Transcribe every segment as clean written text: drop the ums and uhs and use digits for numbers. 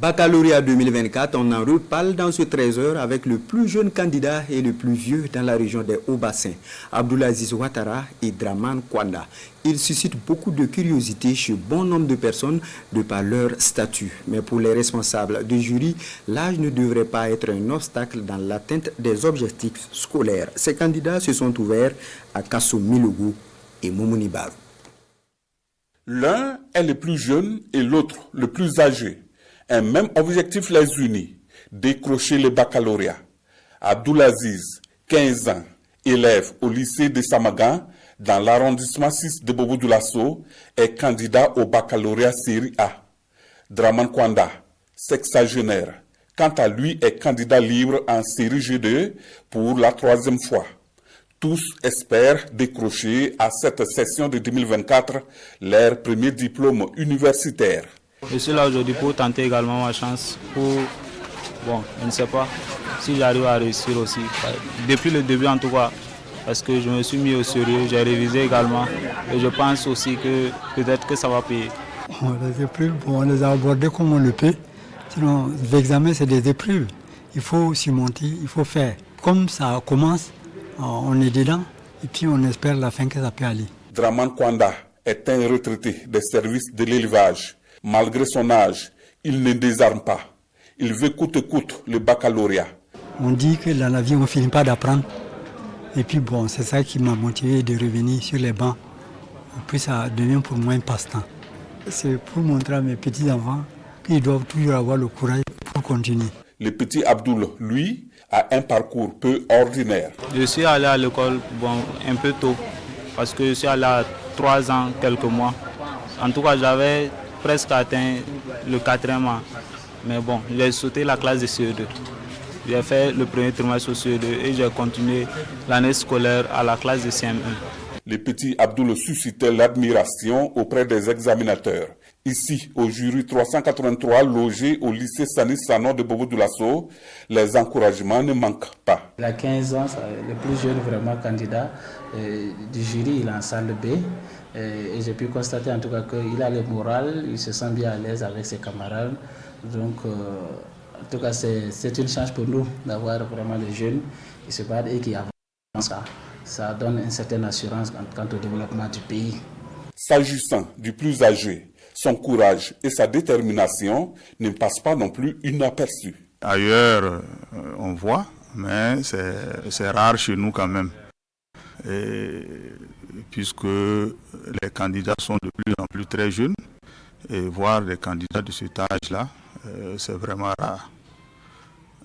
Baccalauréat 2024, on en reparle dans ce 13h avec le plus jeune candidat et le plus vieux dans la région des Hauts-Bassins, Abdoulaziz Ouattara et Dramane Kwanda. Il suscite beaucoup de curiosité chez bon nombre de personnes de par leur statut. Mais pour les responsables du jury, l'âge ne devrait pas être un obstacle dans l'atteinte des objectifs scolaires. Ces candidats se sont ouverts à Kasso Milougou et Moumouni Barou. L'un est le plus jeune et l'autre le plus âgé. Un même objectif les unit, décrocher le baccalauréat. Abdoulaziz, 15 ans, élève au lycée de Samagan, dans l'arrondissement 6 de Bobo-Dioulasso, est candidat au baccalauréat série A. Dramane Kwanda, sexagénaire, quant à lui est candidat libre en série G2 pour la 3e fois. Tous espèrent décrocher à cette session de 2024 leur premier diplôme universitaire. Je suis là aujourd'hui pour tenter également ma chance je ne sais pas si j'arrive à réussir aussi. Depuis le début en tout cas, parce que je me suis mis au sérieux, j'ai révisé également et je pense aussi que peut-être que ça va payer. Les épreuves, on les a abordées comme on le peut. Sinon, l'examen c'est des épreuves. Il faut surmonter, il faut faire. Comme ça commence, on est dedans et puis on espère la fin que ça peut aller. Dramane Kwanda est un retraité des services de l'élevage. Malgré son âge, il ne désarme pas. Il veut coûte que coûte le baccalauréat. On dit que dans la vie, on ne finit pas d'apprendre. Et puis c'est ça qui m'a motivé de revenir sur les bancs. Et puis ça devient pour moi un passe-temps. C'est pour montrer à mes petits-enfants qu'ils doivent toujours avoir le courage pour continuer. Le petit Abdoul, lui, a un parcours peu ordinaire. Je suis allé à l'école un peu tôt, parce que je suis allé à 3 ans, quelques mois. En tout cas, j'avais presque atteint le 4e an. Mais j'ai sauté la classe de CE2. J'ai fait le premier trimestre au CE2 et j'ai continué l'année scolaire à la classe de CM1. Le petit Abdoul suscitait l'admiration auprès des examinateurs. Ici, au jury 383 logé au lycée Sanis Sanon de Bobo-Dioulasso, les encouragements ne manquent pas. Il a 15 ans, le plus jeune vraiment candidat du jury, il est en salle B. Et j'ai pu constater en tout cas qu'il a le moral, il se sent bien à l'aise avec ses camarades. Donc, en tout cas, c'est une chance pour nous d'avoir vraiment les jeunes qui se battent et qui avancent. Ça donne une certaine assurance quant au développement du pays. S'agissant du plus âgé, son courage et sa détermination ne passent pas non plus inaperçus. Ailleurs, on voit, mais c'est rare chez nous quand même. Et puisque les candidats sont de plus en plus très jeunes, et voir des candidats de cet âge-là, c'est vraiment rare.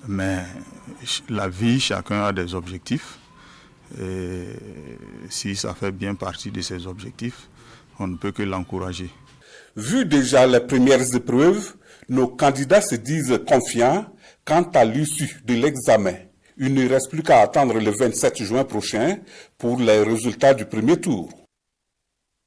Mais la vie, chacun a des objectifs. Et si ça fait bien partie de ses objectifs, on ne peut que l'encourager. Vu déjà les premières épreuves, nos candidats se disent confiants quant à l'issue de l'examen. Il ne reste plus qu'à attendre le 27 juin prochain pour les résultats du premier tour.